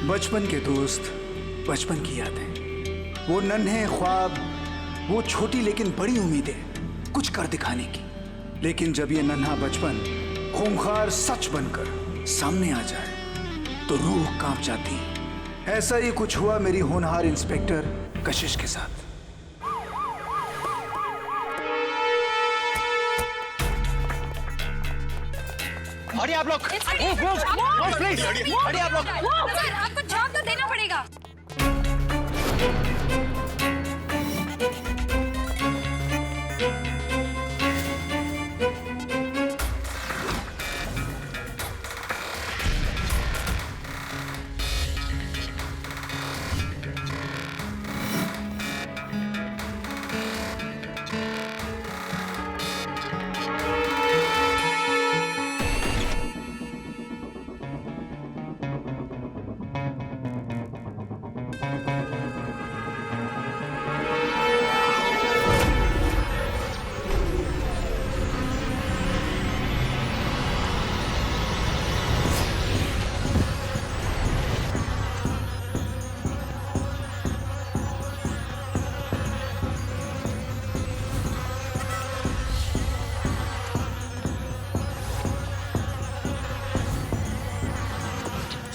बचपन के दोस्त, बचपन की यादें, वो नन्हे ख्वाब, वो छोटी लेकिन बड़ी उम्मीदें कुछ कर दिखाने की। लेकिन जब ये नन्हा बचपन खूंखार सच बनकर सामने आ जाए तो रूह कांप जाती। ऐसा ही कुछ हुआ मेरी होनहार इंस्पेक्टर कशिश के साथ। हटिए आप लोग, प्लीज हटिए आप लोग। सर, आपको जवाब तो देना पड़ेगा।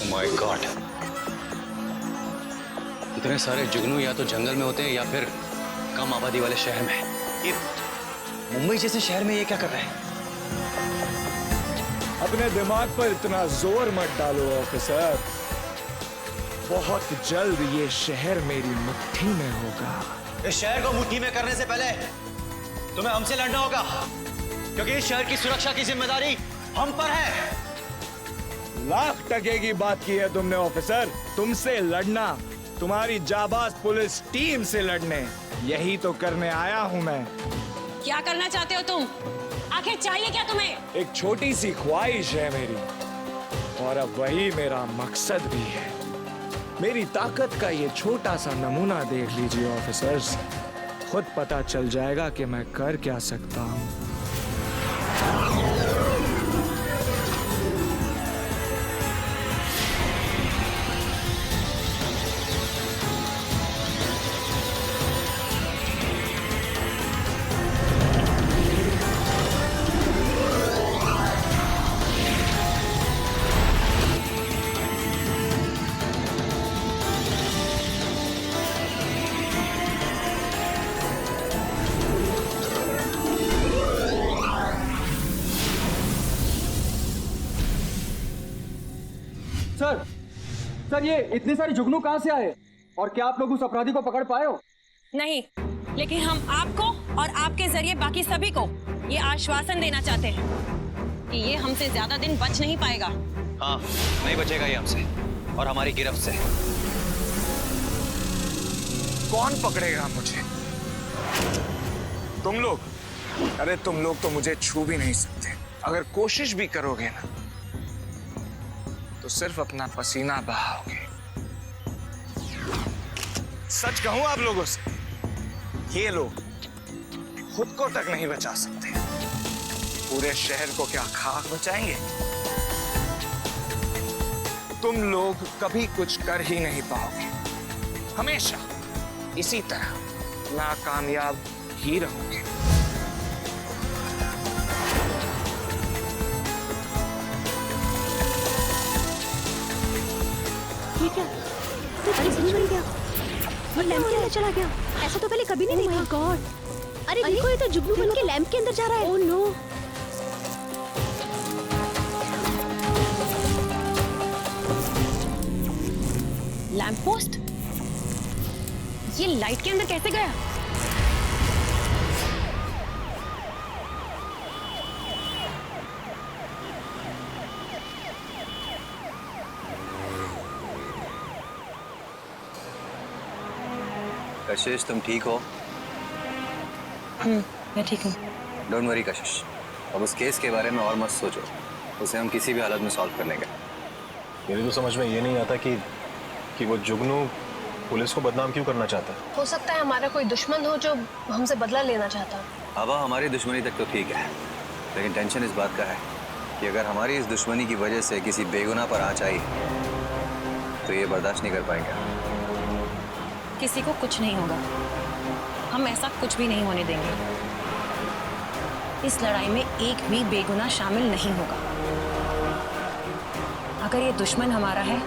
माय गॉड, इतने सारे जुगनू या तो जंगल में होते हैं या फिर कम आबादी वाले शहर में। ये मुंबई जैसे शहर में ये क्या कर रहे हैं? अपने दिमाग पर इतना जोर मत डालो ऑफिसर। बहुत जल्द ये शहर मेरी मुट्ठी में होगा। इस शहर को मुट्ठी में करने से पहले तुम्हें हमसे लड़ना होगा, क्योंकि इस शहर की सुरक्षा की जिम्मेदारी हम पर है। लाख टके की बात की है तुमने ऑफिसर। तुमसे लड़ना, तुम्हारी जाबाज पुलिस टीम से लड़ने, यही तो करने आया हूं मैं। क्या करना चाहते हो तुम? आखिर चाहिए क्या तुम्हें? एक छोटी सी ख्वाहिश है मेरी, और अब वही मेरा मकसद भी है। मेरी ताकत का ये छोटा सा नमूना देख लीजिए ऑफिसर्स, खुद पता चल जाएगा कि मैं कर क्या सकता हूँ। सर ये इतनी सारी जुगनू कहाँ से आए और क्या आप लोग उस अपराधी को पकड़ पाए हो? नहीं, लेकिन हम आपको और आपके जरिए बाकी सभी को ये आश्वासन देना चाहते हैं कि ये हमसे ज्यादा दिन बच नहीं पाएगा। हाँ, नहीं बचेगा ये हमसे और हमारी गिरफ्त से। कौन पकड़ेगा मुझे? तुम लोग? अरे तुम लोग तो मुझे छू भी नहीं सकते। अगर कोशिश भी करोगे ना तो सिर्फ अपना पसीना बहाओगे। सच कहूं आप लोगों से, ये लोग खुद को तक नहीं बचा सकते, पूरे शहर को क्या खाक बचाएंगे? तुम लोग कभी कुछ कर ही नहीं पाओगे, हमेशा इसी तरह नाकामयाब ही रहोगे। ये क्या? अरे सही बन गया। ये लैंप के अंदर चला गया। ऐसा तो पहले कभी नहीं देखा। Oh my God. अरे देखो, ये तो जुगनू बन के लैंप के अंदर जा रहा है। Oh no. Lamp post? ये लाइट के अंदर कैसे गया? कशिश, तुम ठीक हो? मैं ठीक हूँ। डोंट वरी कशिश, अब उस केस के बारे में और मत सोचो, उसे हम किसी भी हालत में सॉल्व कर लेंगे। मेरी तो समझ में ये नहीं आता कि वो जुगनू पुलिस को बदनाम क्यों करना चाहता है। हो सकता है हमारा कोई दुश्मन हो जो हमसे बदला लेना चाहता हो। हवा हमारी दुश्मनी तक तो ठीक है, लेकिन टेंशन इस बात का है कि अगर हमारी इस दुश्मनी की वजह से किसी बेगुनाह पर आँच आई तो ये बर्दाश्त नहीं कर पाएंगे। किसी को कुछ नहीं होगा, हम ऐसा कुछ भी नहीं होने देंगे। इस लड़ाई में एक भी बेगुनाह शामिल नहीं होगा। अगर ये दुश्मन हमारा है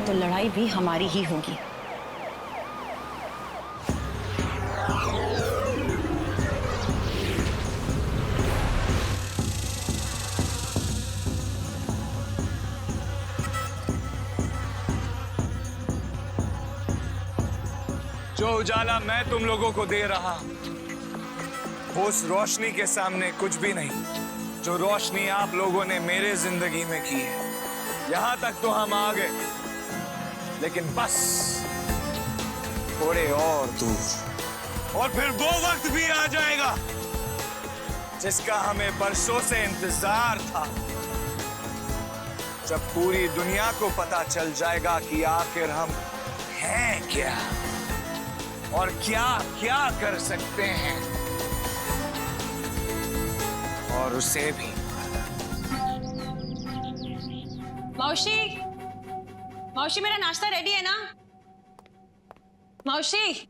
तो लड़ाई भी हमारी ही होगी। जो उजाला मैं तुम लोगों को दे रहा हूं, उस रोशनी के सामने कुछ भी नहीं जो रोशनी आप लोगों ने मेरे जिंदगी में की है। यहां तक तो हम आ गए, लेकिन बस थोड़े और दूर, और फिर वो वक्त भी आ जाएगा जिसका हमें बरसों से इंतजार था, जब पूरी दुनिया को पता चल जाएगा कि आखिर हम हैं क्या और क्या क्या कर सकते हैं। और उसे भी। मौसी, मौसी मेरा नाश्ता रेडी है ना? मौसी,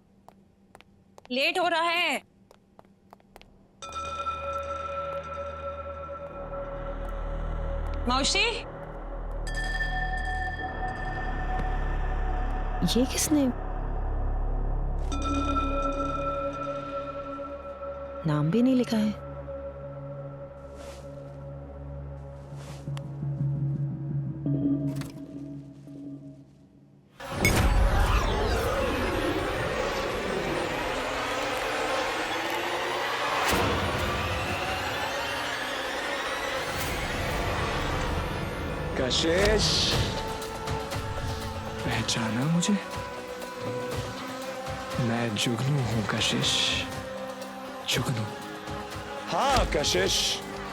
लेट हो रहा है। मौसी, ये किसने? नाम भी नहीं लिखा है। कशिश, पहचाना मुझे? मैं जुगनू हूं कशिश, जुगनू। हाँ कशिश,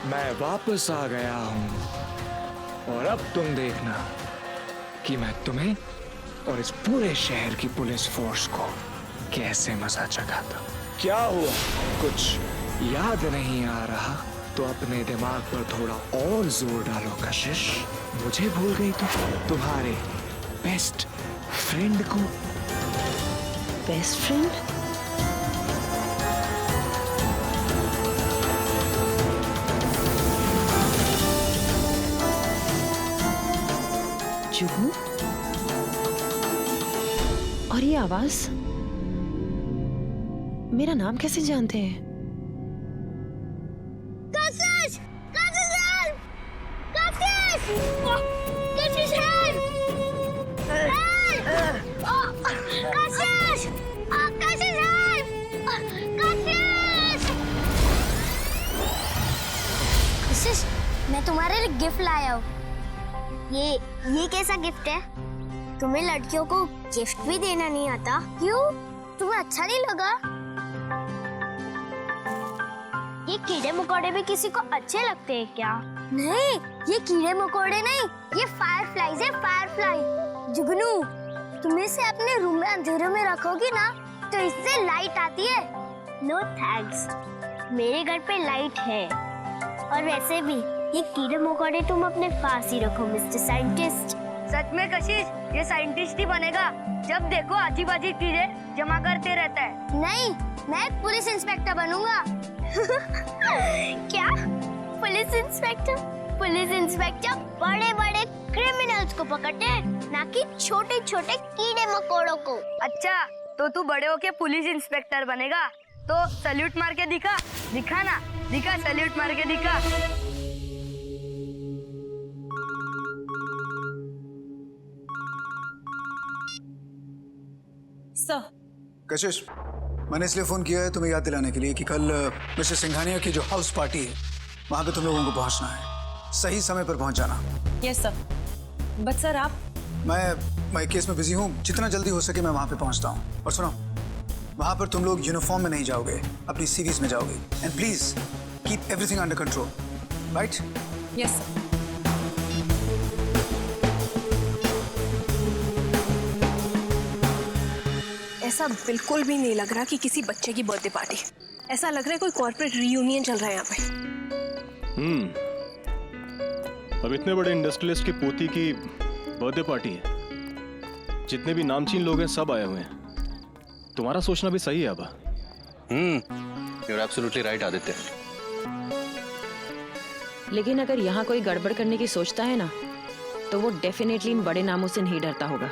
मैं वापस आ गया हूं, और अब तुम देखना कि मैं तुम्हें और इस पूरे शहर की पुलिस फोर्स को कैसे मजा चखाता। क्या हुआ? कुछ याद नहीं आ रहा तो अपने दिमाग पर थोड़ा और जोर डालो कशिश। मुझे भूल गई तो तुम्हारे बेस्ट फ्रेंड को। Best friend? जुगनू? और ये आवाज? मेरा नाम कैसे जानते हैं? मैं तुम्हारे लिए गिफ्ट लाया हूँ। ये कैसा गिफ्ट है? तुम्हें लड़कियों को गिफ्ट भी देना नहीं आता? क्यों? तुम्हें अच्छा नहीं लगा? ये कीड़े मकोड़े भी किसी को अच्छे लगते हैं क्या? नहीं, ये कीड़े मकोड़े नहीं, ये फायरफ्लाइज है, फायरफ्लाई। जुगनू, तुम इसे अपने रूम में अंधेरे में रखोगी ना तो इससे लाइट आती है। नो थैंक्स, मेरे घर पे लाइट है। और वैसे भी ये कीड़े मकोड़े तुम अपने पास ही रखो मिस्टर साइंटिस्ट। सच में कशिश, ये साइंटिस्ट ही बनेगा। जब देखो अजीब अजीब चीजें जमा करते रहता है। नहीं, मैं एक पुलिस इंस्पेक्टर बनूंगा। क्या? Police inspector? पुलिस इंस्पेक्टर बड़े बड़े क्रिमिनल्स को पकड़ते हैं, ना कि छोटे छोटे कीड़े मकोड़ों को। अच्छा, तो तू बड़े होके पुलिस इंस्पेक्टर बनेगा तो सैल्यूट मार के दिखा। दिखा ना, दिखा, सैल्यूट मार के दिखा। सर, कशिश, मैंने इसलिए फोन किया है तुम्हें याद दिलाने के लिए कि कल मिस्टर सिंघानिया की जो हाउस पार्टी है वहां पे तुम लोगों को पहुंचना है। सही समय पर पहुंच जाना। Yes sir. बट सर आप? मैं केस में बिजी हूँ, जितना जल्दी हो सके मैं वहां पे पहुंचता हूँ। और सुनो, वहां पर तुम लोग यूनिफॉर्म में नहीं जाओगे, अपनी सीरीज में जाओगे। And please keep everything under control, right? Yes sir. ऐसा बिल्कुल भी नहीं लग रहा कि किसी बच्चे की बर्थडे पार्टी। ऐसा लग रहा है कोई कॉर्पोरेट रियूनियन चल रहा है यहाँ पे। अब इतने बड़े इंडस्ट्रियलिस्ट की पोती की बर्थडे पार्टी है, जितने भी नामचीन लोग हैं सब आए हुए हैं। तुम्हारा सोचना भी सही है अबा। You're absolutely right, Aditya. लेकिन अगर यहाँ कोई गड़बड़ करने की सोचता है ना, तो वो डेफिनेटली इन बड़े नामों से नहीं डरता होगा।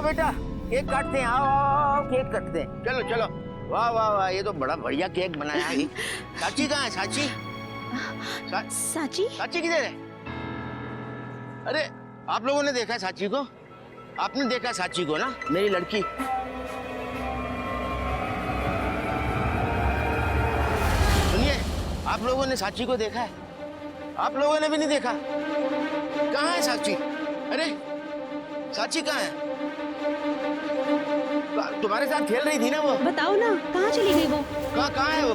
बेटा केक काटते हैं, आओ आओ आओ केक काटते हैं, चलो चलो। वाह वाह वाह, ये तो बड़ा बढ़िया केक बनाया है। साची कहाँ है? साची साची साची किधर है? अरे आप लोगों ने देखा है साची को? आपने देखा साची को ना, मेरी लड़की? सुनिए, आप लोगों ने साची को देखा है? आप लोगों ने भी नहीं देखा? कहाँ है साची? अरे साची कहाँ है? तुम्हारे साथ खेल रही थी ना वो? बताओ ना, कहाँ चली गई वो? कहाँ है वो?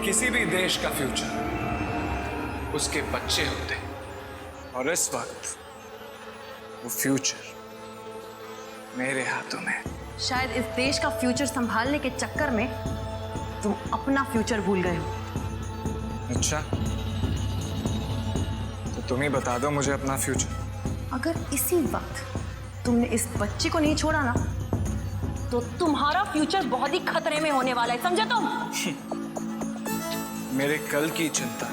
किसी भी देश का फ्यूचर उसके बच्चे होते हैं, और इस वक्त वो फ्यूचर मेरे हाथों में। शायद इस देश का फ्यूचर संभालने के चक्कर में तुम अपना फ्यूचर भूल गए हो। अच्छा, तो तुम ही बता दो मुझे अपना फ्यूचर। अगर इसी वक्त तुमने इस बच्ची को नहीं छोड़ा ना, तो तुम्हारा फ्यूचर बहुत ही खतरे में होने वाला है, समझे तुम? मेरे कल की चिंता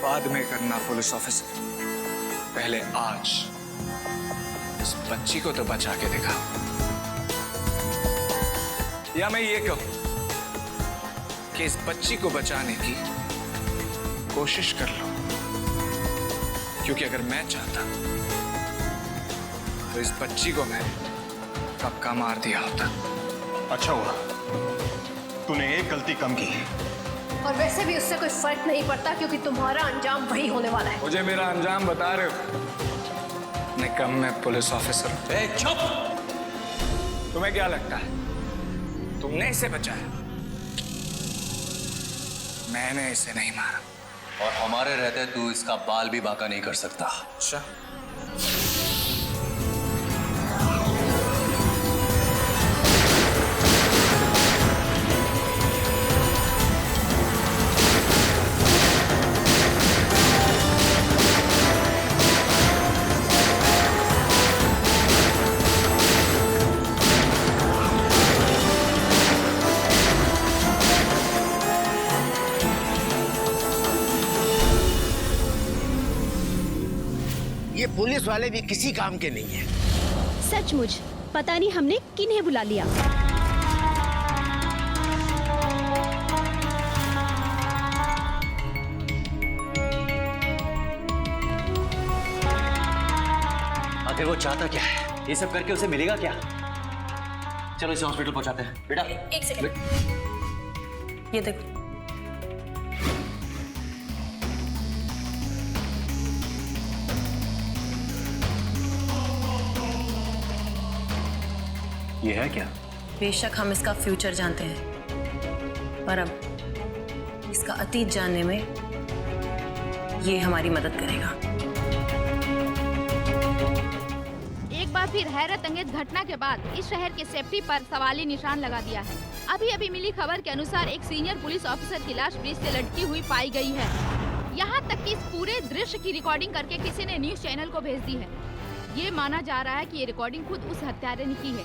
बाद में करना पुलिस ऑफिसर, पहले आज इस बच्ची को तो बचा के दिखा। या मैं ये कहूं कि इस बच्ची को बचाने की कोशिश कर लो, क्योंकि अगर मैं चाहता तो इस बच्ची को मैं कब का मार दिया होता। अच्छा हुआ तूने एक गलती कम की। और वैसे भी उससे कोई फर्क नहीं पड़ता, क्योंकि तुम्हारा अंजाम वही होने वाला है। मुझे मेरा अंजाम बता रहे हो? निकम मैं पुलिस ऑफिसर हूं। चुप! तुम्हें क्या लगता है तुमने इसे बचाया? मैंने इसे नहीं मारा। और हमारे रहते तू इसका बाल भी बांका नहीं कर सकता। अच्छा, ये पुलिस वाले भी किसी काम के नहीं है। सचमुच पता नहीं हमने किन्हें बुला लिया। आखिर वो चाहता क्या है? ये सब करके उसे मिलेगा क्या? चलो इसे हॉस्पिटल पहुंचाते हैं। बेटा एक सेकंड, ये देखो। ये है क्या? बेशक हम इसका फ्यूचर जानते हैं, पर अब इसका अतीत जानने में ये हमारी मदद करेगा। एक बार फिर हैरत अंगेज घटना के बाद इस शहर के सेफ्टी पर सवाली निशान लगा दिया है। अभी अभी मिली खबर के अनुसार एक सीनियर पुलिस ऑफिसर की लाश ब्रिज से लटकी हुई पाई गई है। यहाँ तक कि इस पूरे दृश्य की रिकॉर्डिंग करके किसी ने न्यूज चैनल को भेज दी है। ये माना जा रहा है कि ये रिकॉर्डिंग खुद उस हत्यारे ने की है।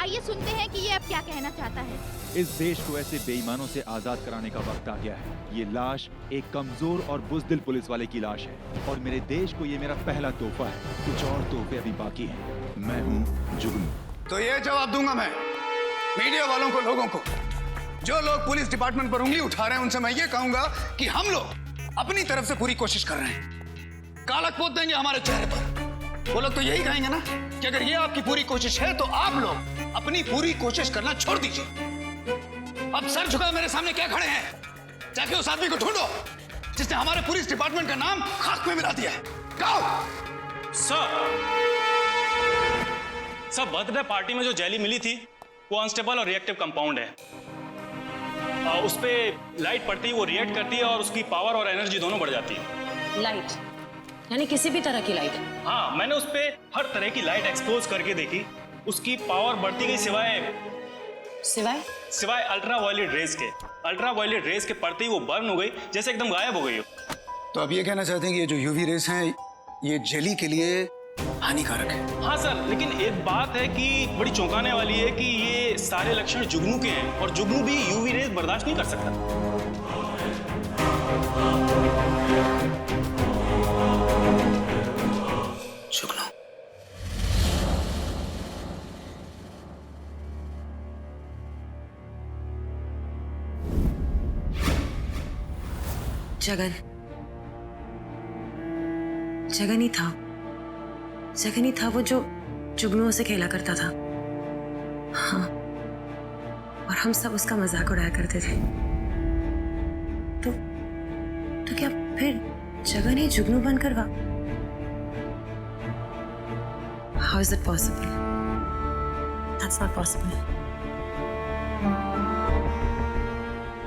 आइए सुनते हैं कि ये अब क्या कहना चाहता है। इस देश को ऐसे बेईमानों से आजाद कराने का वक्त आ गया है। ये लाश एक कमजोर और बुज़दिल पुलिस वाले की लाश है और मेरे देश को ये मेरा पहला तोहफा है। कुछ और तोहफे अभी बाकी हैं। मैं हूँ जुगनू। तो ये जवाब दूंगा मैं मीडिया वालों को, लोगों को। जो लोग पुलिस डिपार्टमेंट पर उंगली उठा रहे हैं उनसे मैं ये कहूंगा कि हम लोग अपनी तरफ से पूरी कोशिश कर रहे हैं। कालक पोत देंगे हमारे चेहरे पर। वो लोग तो यही कहेंगे ना कि अगर ये आपकी पूरी कोशिश है तो आप लोग अपनी पूरी कोशिश करना छोड़ दीजिए। अब सर झुकाए मेरे सामने क्या खड़े हैं? जाके उस आदमी को ढूंढो जिसने हमारे पुलिस डिपार्टमेंट का नाम खाक में मिला दिया है। कहो सर बर्थडे पार्टी में जो जेली मिली थी वो अनस्टेबल और रिएक्टिव कंपाउंड है। उस पे लाइट पड़ती है, वो रिएक्ट करती है और उसकी पावर और एनर्जी दोनों बढ़ जाती है। लाइट यानी किसी भी तरह की लाइट? हाँ, मैंने उस पे हर तरह की लाइट एक्सपोज करके देखी। उसकी पावर बढ़ती गई सिवाय अल्ट्रावायलेट रेज के। अल्ट्रावायलेट रेज के पड़ते ही वो बर्न हो गई, जैसे एकदम गायब हो गई हो। तो अब ये कहना चाहते हैं कि ये जो यूवी रेस हैं ये जेली के लिए हानिकारक है? हाँ सर, लेकिन एक बात है कि बड़ी चौंकाने वाली है कि ये सारे लक्षण जुगनू के हैं और जुगनू भी यूवी रेज बर्दाश्त नहीं कर सकता। जुगनू, जगन ही था वो जो जुगनुओं से खेला करता था। हाँ, और हम सब उसका मजाक उड़ाया करते थे। तो क्या फिर जगन ही जुगनू बनकर How is it possible? That's not possible.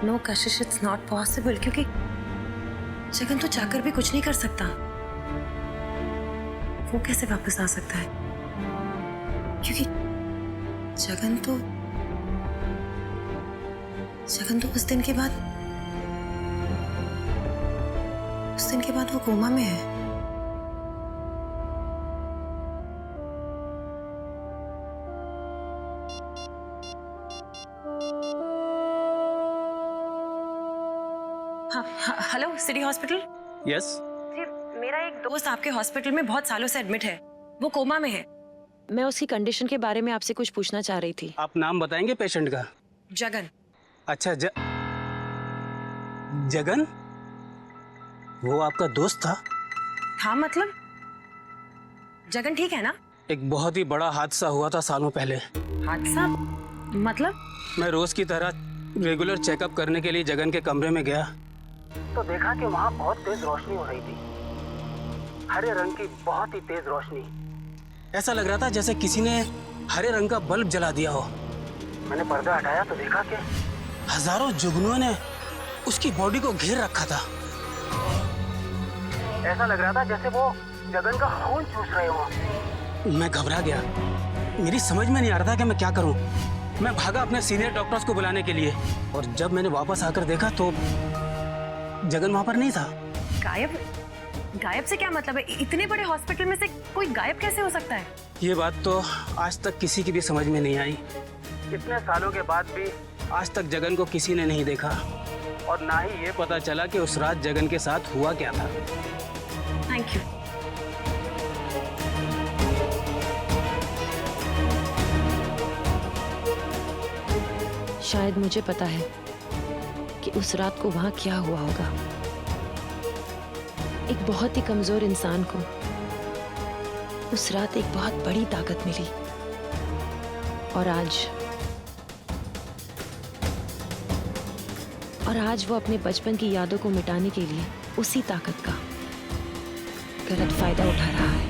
No, Kashish, it's not possible. क्योंकि जगन तो चाहकर भी कुछ नहीं कर सकता। वो कैसे वापस आ सकता है? क्योंकि जगन तो उस दिन के बाद वो कोमा में है। Hello, city hospital? यस। मेरा एक दोस्त आपके हॉस्पिटल में बहुत सालों से एडमिट है। वो कोमा में है। मैं उसकी कंडीशन के बारे में आपसे कुछ पूछना चाह रही थी। आप नाम बताएंगे पेशेंट का? जगन। अच्छा, जगन? वो आपका दोस्त था? हाँ, मतलब जगन ठीक है ना? एक बहुत ही बड़ा हादसा हुआ था सालों पहले। हादसा मतलब? मैं रोज की तरह रेगुलर चेकअप करने के लिए जगन के कमरे में गया तो देखा कि वहाँ बहुत तेज रोशनी हो रही थी। हरे रंग की बहुत ही तेज रोशनी। ऐसा लग रहा था जैसे किसी ने हरे रंग का बल्ब जला दिया हो। मैंने पर्दा हटाया तो देखा कि हजारों जुगनुओं ने उसकी बॉडी को घेर रखा था। ऐसा लग रहा था जैसे वो जगन का खून चूस रहे हो। मैं घबरा गया। मेरी समझ में नहीं आ रहा था कि मैं क्या करूं। मैं भागा अपने सीनियर डॉक्टर्स को बुलाने के लिए और जब मैंने वापस आकर देखा तो जगन वहां पर नहीं था। गायब से क्या मतलब है? इतने बड़े हॉस्पिटल में से कोई गायब कैसे हो सकता है? ये बात तो आज तक किसी की भी समझ में नहीं आई। इतने सालों के बाद भी आज तक जगन को किसी ने नहीं देखा और ना ही ये पता चला कि उस रात जगन के साथ हुआ क्या था। Thank you. शायद मुझे पता है कि उस रात को वहां क्या हुआ होगा। एक बहुत ही कमजोर इंसान को उस रात एक बहुत बड़ी ताकत मिली और आज वो अपने बचपन की यादों को मिटाने के लिए उसी ताकत का गलत फायदा उठा रहा है।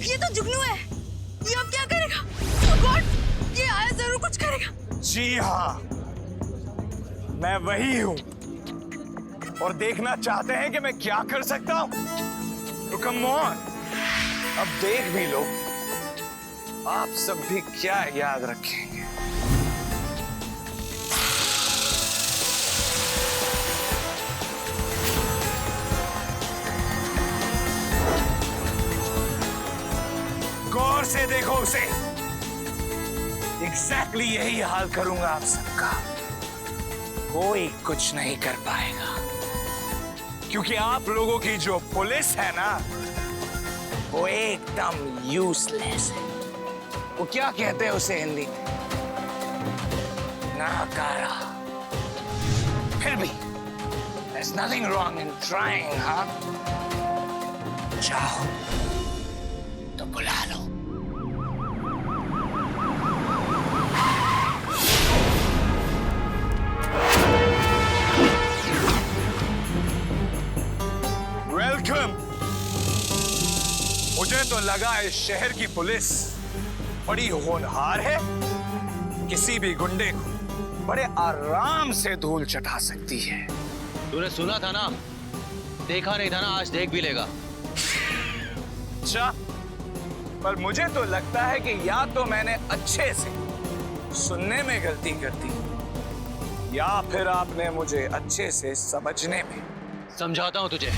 ये तो जुगनू है। ये अब क्या करेगा? Oh God, ये आया जरूर कुछ करेगा। जी हाँ, मैं वही हूँ और देखना चाहते हैं कि मैं क्या कर सकता हूँ? तो कम ऑन, अब देख भी लो, आप सब भी क्या याद रखेंगे। गौर से देखो उसे, एग्जैक्टली यही हाल करूंगा आप सबका। कोई कुछ नहीं कर पाएगा क्योंकि आप लोगों की जो पुलिस है ना, वो एकदम यूजलेस है। वो क्या कहते हैं उसे हिंदी में? नाकारा। फिर भी there's nothing wrong in trying, हाँ? चाहो तो बुला लो। वेलकम। मुझे तो लगा इस शहर की पुलिस बड़ी होनहार है, किसी भी गुंडे को बड़े आराम से धूल चटा सकती है। तूने सुना था ना, देखा नहीं था ना, आज देख भी लेगा। अच्छा, पर मुझे तो लगता है कि या तो मैंने अच्छे से सुनने में गलती कर दी, या फिर आपने मुझे अच्छे से समझने में। समझाता हूं तुझे।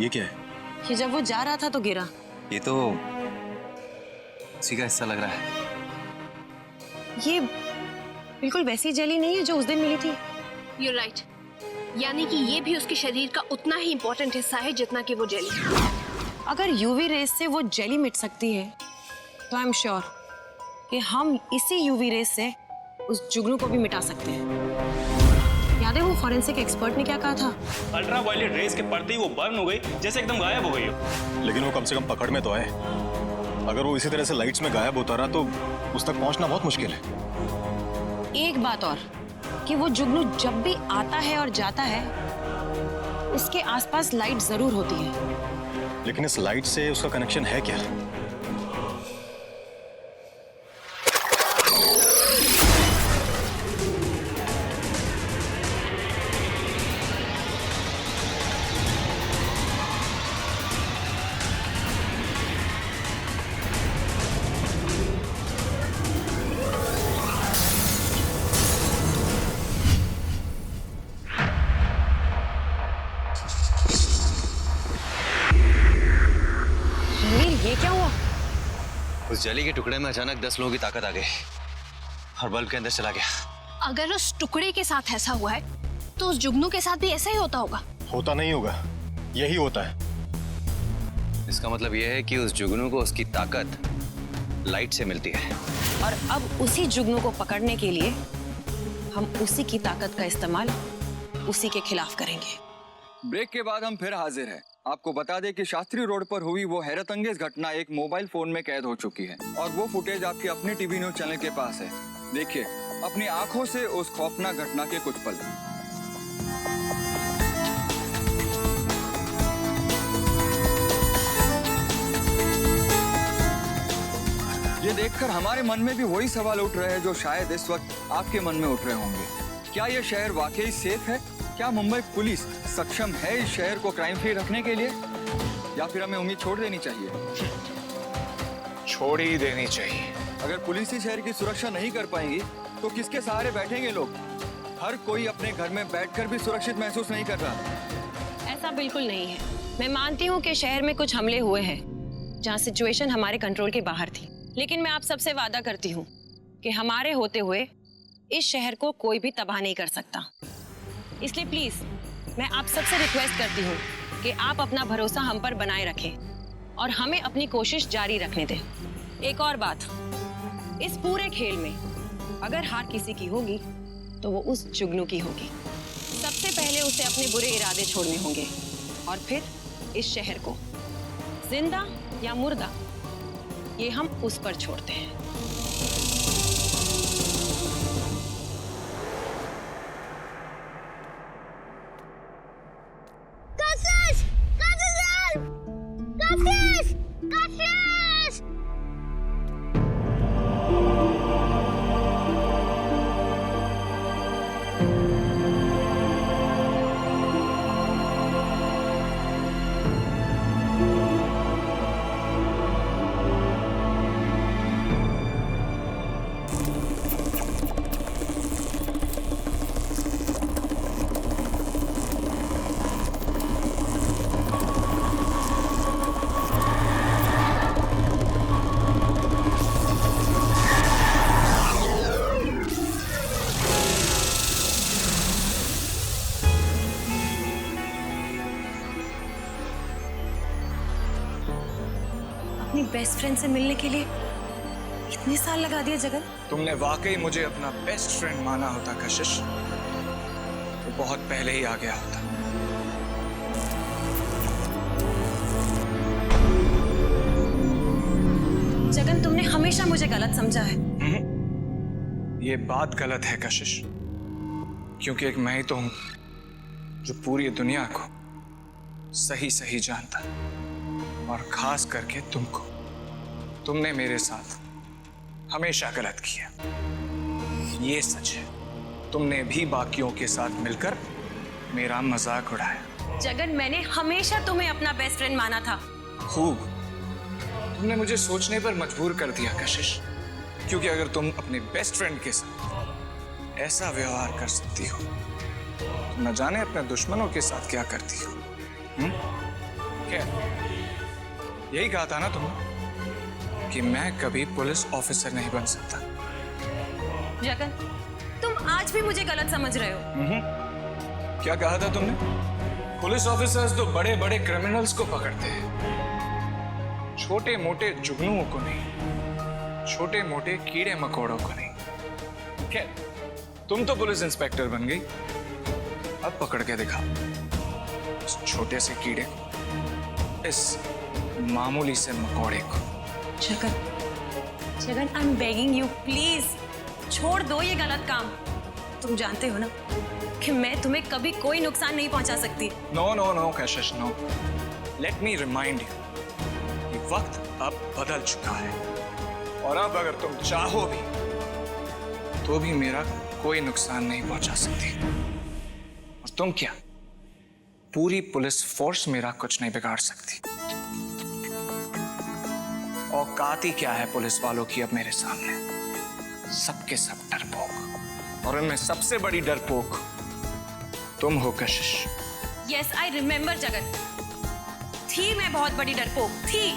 ये क्या है? ये जब वो जा रहा था तो गिरा। ये तो उसी का हिस्सा लग रहा है। ये बिल्कुल वैसी जेली नहीं है जो उस दिन मिली थी। You're right. यानी कि ये भी उसके शरीर का उतना ही इम्पोर्टेंट हिस्सा है जितना कि वो जेली। अगर यूवी रेस से वो जेली मिट सकती है तो आई एम श्योर कि हम इसी यूवी रेस से उस जुगनू को भी मिटा सकते हैं। याद है वो फॉरेंसिक एक्सपर्ट ने क्या कहा था? अल्ट्रा वायलेट रेस के पड़ते ही वो बर्न हो गई, जैसे एकदम गायब हो गई हो। लेकिन वो कम से कम पकड़ में तो आए। अगर वो इसी तरह से लाइट्स में गायब होता रहा तो उस तक पहुंचना बहुत मुश्किल है। एक बात और कि वो जुगनू जब भी आता है और जाता है उसके आसपास लाइट जरूर होती है। लेकिन इस लाइट से उसका कनेक्शन है क्या? ये क्या हुआ? उस जेली के टुकड़े में अचानक 10 लोगों की ताकत आ गई और बल्ब के अंदर चला गया। अगर उस टुकड़े के साथ ऐसा हुआ है तो उस जुगनू के साथ भी ऐसा ही होता होगा। होता नहीं होगा, यही होता है। इसका मतलब यह है कि उस जुगनू को उसकी ताकत लाइट से मिलती है। और अब उसी जुगनू को पकड़ने के लिए हम उसी की ताकत का इस्तेमाल उसी के खिलाफ करेंगे। ब्रेक के बाद हम फिर हाजिर हैं आपको बता दें कि शास्त्री रोड पर हुई वो हैरत अंगेज घटना एक मोबाइल फोन में कैद हो चुकी है और वो फुटेज आपके अपने टीवी न्यूज चैनल के पास है। देखिए अपनी आंखों से उस खौफनाक घटना के कुछ पल। ये देखकर हमारे मन में भी वही सवाल उठ रहे हैं जो शायद इस वक्त आपके मन में उठ रहे होंगे। क्या ये शहर वाकई सेफ है? क्या मुंबई पुलिस सक्षम है इस शहर को क्राइम फ्री रखने के लिए, या फिर हमें उम्मीद छोड़ देनी चाहिए? छोड़ ही देनी चाहिए। अगर पुलिस ही शहर की सुरक्षा नहीं कर पाएंगी तो किसके सहारे बैठेंगे लोग? हर कोई अपने घर में बैठकर भी सुरक्षित महसूस नहीं कर रहा। ऐसा बिल्कुल नहीं है। मैं मानती हूँ कि शहर में कुछ हमले हुए हैं जहाँ सिचुएशन हमारे कंट्रोल के बाहर थी, लेकिन मैं आप सबसे वादा करती हूँ कि हमारे होते हुए इस शहर को कोई भी तबाह नहीं कर सकता। इसलिए प्लीज मैं आप सबसे रिक्वेस्ट करती हूँ कि आप अपना भरोसा हम पर बनाए रखें और हमें अपनी कोशिश जारी रखने दें। एक और बात, इस पूरे खेल में अगर हार किसी की होगी तो वो उस जुगनू की होगी। सबसे पहले उसे अपने बुरे इरादे छोड़ने होंगे और फिर इस शहर को जिंदा या मुर्दा ये हम उस पर छोड़ते हैं। अपनी बेस्ट फ्रेंड से मिलने के लिए इतने साल लगा दिए जगन? तुमने वाकई मुझे अपना बेस्ट फ्रेंड माना होता कशिश तो बहुत पहले ही आ गया होता। जगन, तुमने हमेशा मुझे गलत समझा है। ये बात गलत है कशिश, क्योंकि एक मैं ही तो हूं जो पूरी दुनिया को सही सही जानता, और खास करके तुमको। तुमने मेरे साथ हमेशा गलत किया, ये सच है। तुमने भी बाकियों के साथ मिलकर मेरा मजाक उड़ाया। जगन, मैंने हमेशा तुम्हें अपना बेस्ट फ्रेंड माना था। खूब, तुमने मुझे सोचने पर मजबूर कर दिया कशिश, क्योंकि अगर तुम अपने बेस्ट फ्रेंड के साथ ऐसा व्यवहार कर सकती हो तो न जाने अपने दुश्मनों के साथ क्या करती हो। क्या यही कहा था ना तुमने कि मैं कभी पुलिस ऑफिसर नहीं बन सकता? जगन, तुम आज भी मुझे गलत समझ रहे हो। क्या कहा था तुमने? पुलिस ऑफिसर्स तो बड़े बड़े क्रिमिनल्स को पकड़ते हैं, छोटे मोटे जुगनुओं को नहीं, छोटे मोटे कीड़े मकोड़ों को नहीं। क्या तुम तो पुलिस इंस्पेक्टर बन गई, अब पकड़ के दिखा इस छोटे से कीड़े को, इस मामूली से मकोड़े को। Jagan, Jagan, I am begging you, please छोड़ दो ये गलत काम। तुम जानते हो ना कि मैं तुम्हें कभी कोई नुकसान नहीं पहुंचा सकती। No no no Kashish, no. Let me remind you कि वक्त अब बदल चुका है, और अब अगर तुम चाहो भी तो भी मेरा कोई नुकसान नहीं पहुंचा सकती। और तुम क्या, पूरी पुलिस फोर्स मेरा कुछ नहीं बिगाड़ सकती। औकात ही क्या है पुलिस वालों की अब मेरे सामने? सबके सब डरपोक, और उनमें सबसे बड़ी डरपोक तुम हो कशिश। यस, आई रिमेम्बर जगन, थी मैं बहुत बड़ी डरपोक थी,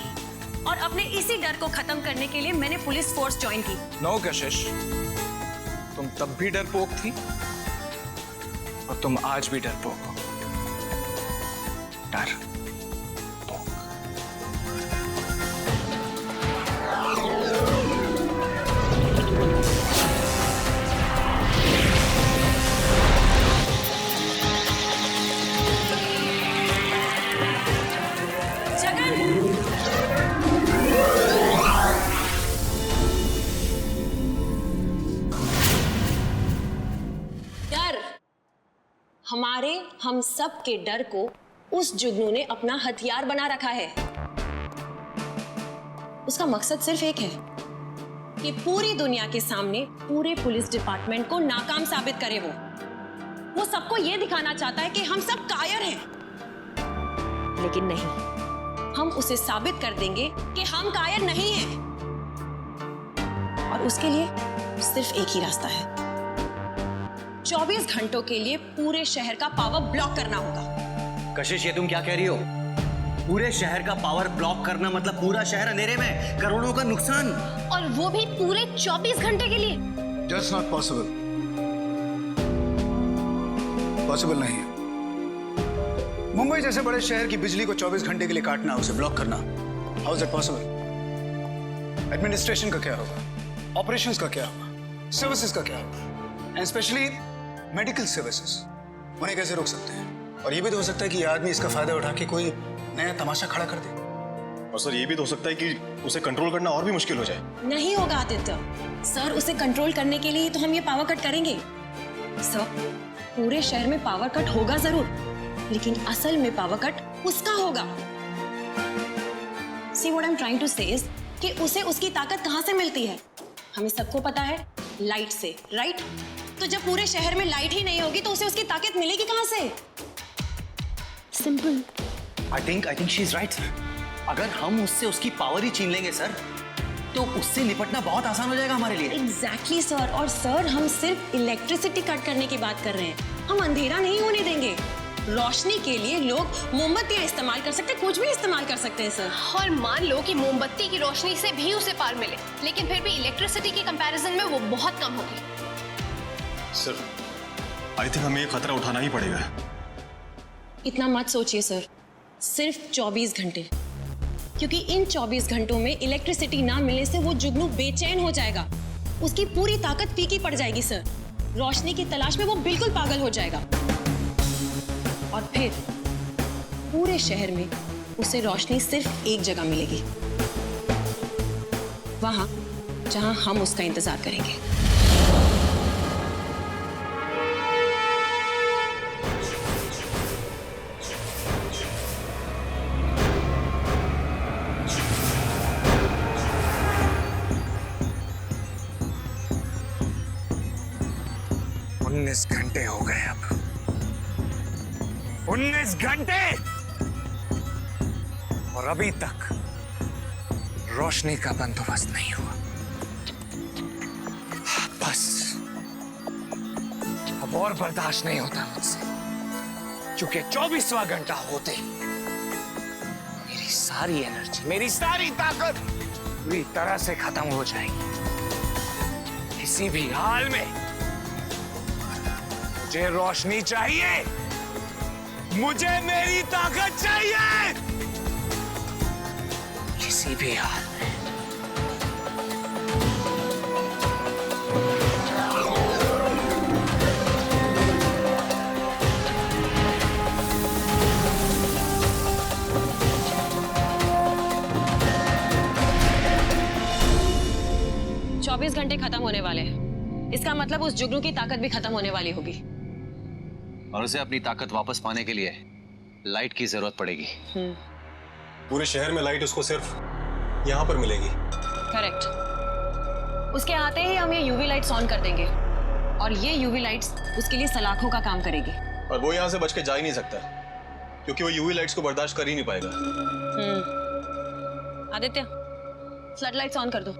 और अपने इसी डर को खत्म करने के लिए मैंने पुलिस फोर्स ज्वाइन की। नो कशिश, तुम तब भी डरपोक थी और तुम आज भी डरपोक हो। डर हमारे हम सब के डर को उस जुगनू ने अपना हथियार बना रखा है। उसका मकसद सिर्फ एक है कि पूरी दुनिया के सामने पूरे पुलिस डिपार्टमेंट को नाकाम साबित करे। वो सबको यह दिखाना चाहता है कि हम सब कायर हैं। लेकिन नहीं, हम उसे साबित कर देंगे कि हम कायर नहीं हैं। और उसके लिए सिर्फ एक ही रास्ता है। 24 घंटों के लिए पूरे शहर का पावर ब्लॉक करना होगा। कशिश, ये तुम क्या कह रही हो? पूरे शहर का पावर ब्लॉक करना मतलब पूरा शहर अंधेरे में, करोड़ों का नुकसान, और वो भी पूरे 24 घंटे के लिए। That's not possible. पॉसिबल नहीं है। मुंबई जैसे बड़े शहर की बिजली को 24 घंटे के लिए काटना, उसे ब्लॉक करना, how is it possible? Administration का क्या होगा? ऑपरेशंस का क्या होगा? सर्विसेज का क्या होगा? एंड स्पेशली मेडिकल सर्विसेज, उन्हें कैसे रोक सकते हैं? और ये भी तो हो सकता है कि ये आदमी इसका फायदा उठा के कोई नया तमाशा खड़ा कर दे। और सर, ये भी तो हो सकता है कि उसे कंट्रोल करना और भी मुश्किल हो जाए। नहीं होगा आदित्य सर, उसे कंट्रोल करने के लिए तो हम ये पावर कट करेंगे। सर, पूरे शहर में पावर कट होगा जरूर, लेकिन असल में पावर कट उसका होगा। See what I'm trying to say is कि उसे उसकी ताकत कहां से मिलती है? हमें सबको पता है, लाइट से, राइट? तो जब पूरे शहर में लाइट ही नहीं होगी तो उसे उसकी ताकत मिलेगी कहां से? Simple. I think she is right, sir. अगर हम उससे उसकी पावर ही छीन लेंगे सर, तो उससे निपटना बहुत आसान हो जाएगा हमारे लिए। Exactly sir. और सर, हम सिर्फ इलेक्ट्रिसिटी कट करने की बात कर रहे हैं, हम अंधेरा नहीं होने देंगे। रोशनी के लिए लोग मोमबत्तियां इस्तेमाल कर सकते हैं, कुछ भी इस्तेमाल कर सकते हैं सर। और मान लो कि मोमबत्ती की रोशनी से भी उसे पावर मिले, लेकिन फिर भी इलेक्ट्रिसिटी के कंपैरिजन में वो बहुत कम होगी। सर, आई थिंक हमें ये खतरा उठाना ही पड़ेगा। इतना मत सोचिए सर, सिर्फ 24 घंटे, क्योंकि इन 24 घंटों में इलेक्ट्रिसिटी ना मिलने से वो जुगनू बेचैन हो जाएगा, उसकी पूरी ताकत फीकी पड़ जाएगी सर। रोशनी की तलाश में वो बिल्कुल पागल हो जाएगा, और फिर पूरे शहर में उसे रोशनी सिर्फ एक जगह मिलेगी, वहां जहां हम उसका इंतजार करेंगे। 19 घंटे हो गए अब। 19 घंटे और अभी तक रोशनी का बंदोबस्त नहीं हुआ। बस अब और बर्दाश्त नहीं होता मुझसे, क्योंकि 24वां घंटा होते मेरी सारी एनर्जी, मेरी सारी ताकत पूरी तरह से खत्म हो जाएगी। किसी भी हाल में मुझे रोशनी चाहिए, मुझे मेरी ताकत चाहिए, किसी भी हाल में। चौबीस घंटे खत्म होने वाले हैं, इसका मतलब उस जुगनू की ताकत भी खत्म होने वाली होगी, और उसे अपनी ताकत वापस पाने के लिए लाइट की जरूरत पड़ेगी। पूरे शहर में लाइट उसको सिर्फ यहाँ पर मिलेगी। करेक्ट। उसके आते ही हम ये यूवी लाइट्स ऑन कर देंगे, और ये यूवी लाइट्स उसके लिए सलाखों का काम करेगी। और वो यहाँ से बच के जा ही नहीं सकता, क्योंकि वो यूवी लाइट्स को बर्दाश्त कर ही नहीं पाएगा। आदित्य, फ्लड लाइट्स ऑन कर दो।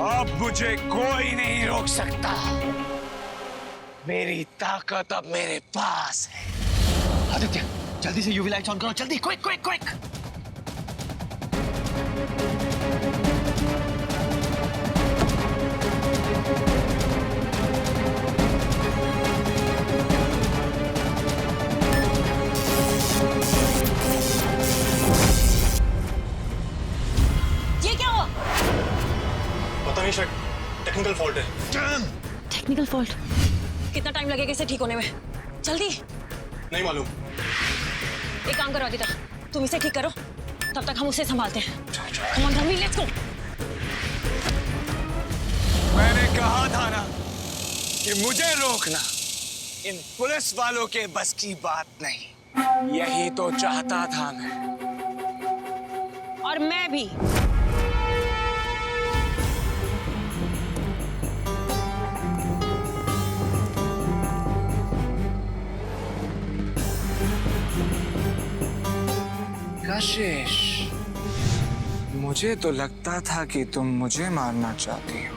अब मुझे कोई नहीं रोक सकता, मेरी ताकत अब मेरे पास है। आदित्य, जल्दी से यूवी लाइट्स ऑन करो, जल्दी, क्विक क्विक क्विक। ये क्या हुआ? पता नहीं, शायद टेक्निकल फॉल्ट है। Technical fault? कितना टाइम लगेगा इसे ठीक होने में? जल्दी। नहीं मालूम। एक काम करो आदित्य, तुम इसे ठीक करो, तब तक हम उसे संभालते हैं। Come on, Ranveer, let's go। मैंने कहा था ना कि मुझे रोकना इन पुलिस वालों के बस की बात नहीं। यही तो चाहता था मैं। और मैं भी। कशिश, मुझे तो लगता था कि तुम मुझे मारना चाहती हो।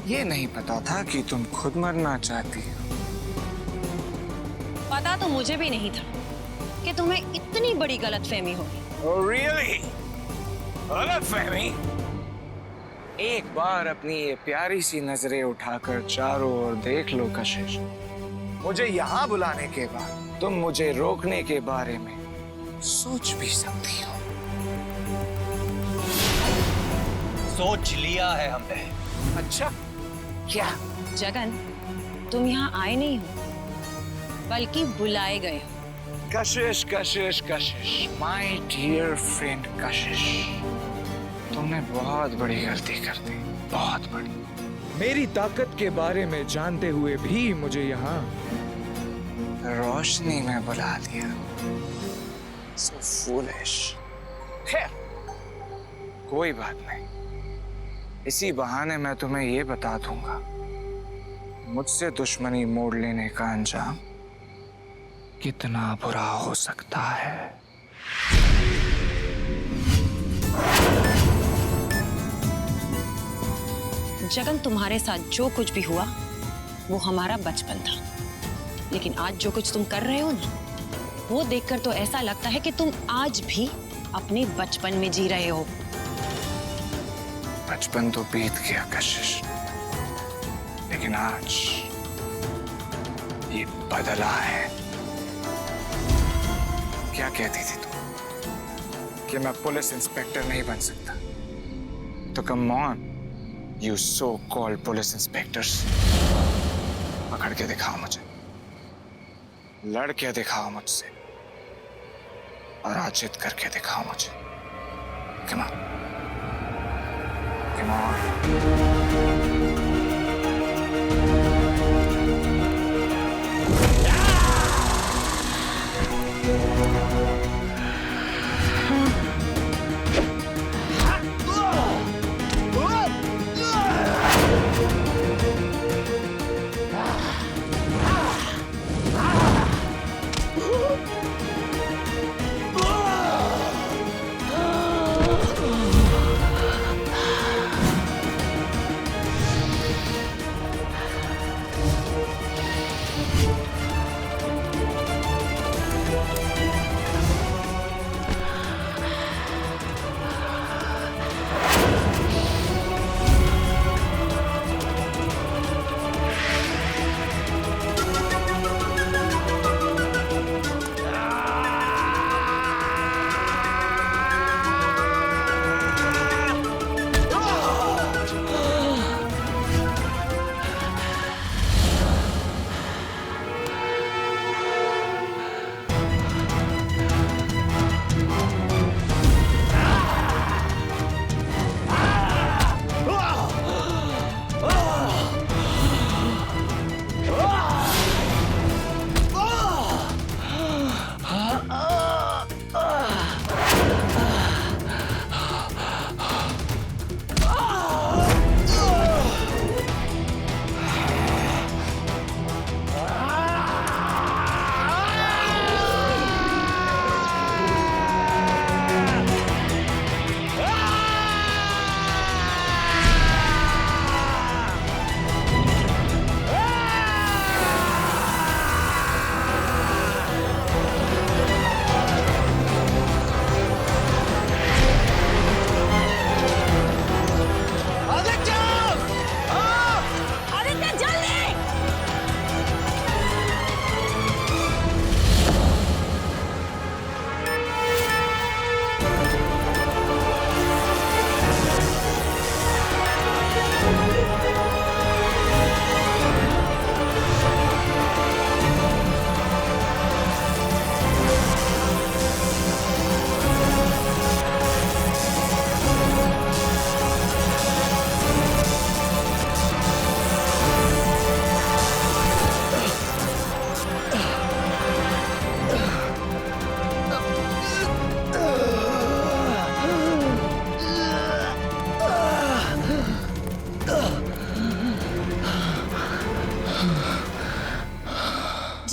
ये नहीं पता था कि तुम खुद मरना चाहती हो। पता तो मुझे भी नहीं था कि तुम्हें इतनी बड़ी गलतफहमी होगी। Oh, really? गलतफहमी? एक बार अपनी ये प्यारी सी नजरें उठाकर चारों ओर देख लो कशिश। मुझे यहाँ बुलाने के बाद तुम मुझे रोकने के बारे में सोच भी सकती हो। सोच लिया है हमने। अच्छा, क्या? जगन, तुम यहाँ आए नहीं हो, बल्कि बुलाए गए हो। कशिश कशिश कशिश, माय डियर फ्रेंड कशिश, तुमने बहुत बड़ी गलती कर दी, बहुत बड़ी। मेरी ताकत के बारे में जानते हुए भी मुझे यहाँ रोशनी में बुला दिया। So foolish। खैर, कोई बात नहीं। इसी बहाने मैं तुम्हें ये बता दूंगा, मुझसे दुश्मनी मोड़ लेने का अंजाम कितना बुरा हो सकता है। जगन, तुम्हारे साथ जो कुछ भी हुआ वो हमारा बचपन था, लेकिन आज जो कुछ तुम कर रहे हो ना, वो देखकर तो ऐसा लगता है कि तुम आज भी अपने बचपन में जी रहे हो। बचपन तो बीत गया कशिश, लेकिन आज ये बदला है। क्या कहती थी तुम कि मैं पुलिस इंस्पेक्टर नहीं बन सकता? तो come on you so called police inspectors, पकड़ के दिखाओ मुझे, लड़ के दिखाओ मुझसे, पराजित करके दिखाओ मुझे। Come on. Come on.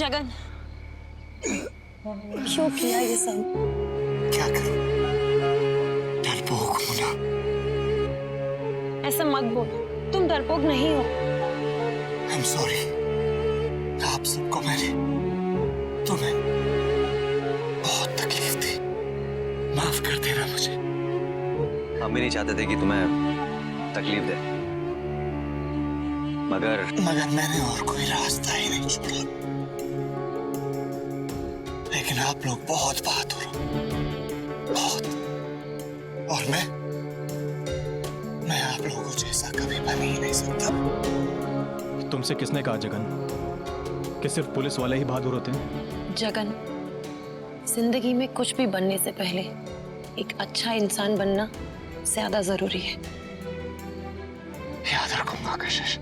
Jagan, क्यों किया ये सब? क्या करूं? डरपोक मुना। ऐसा मत बोलो, तुम डरपोक नहीं हो। I'm sorry। आप सबको मैंने तुम्हें बहुत तकलीफ दी, माफ कर देना मुझे। हम भी नहीं चाहते थे कि तुम्हें तकलीफ दे, मगर मैंने और कोई रास्ता ही नहीं छोड़ा। लेकिन आप लोग बहुत बहादुर हो, बहुत। और मैं आप लोगों जैसा कभी बन ही नहीं सकता। तुमसे किसने कहा जगन कि सिर्फ पुलिस वाले ही बहादुर होते हैं? जगन, जिंदगी में कुछ भी बनने से पहले एक अच्छा इंसान बनना ज्यादा जरूरी है। याद रखूंगा कशिश।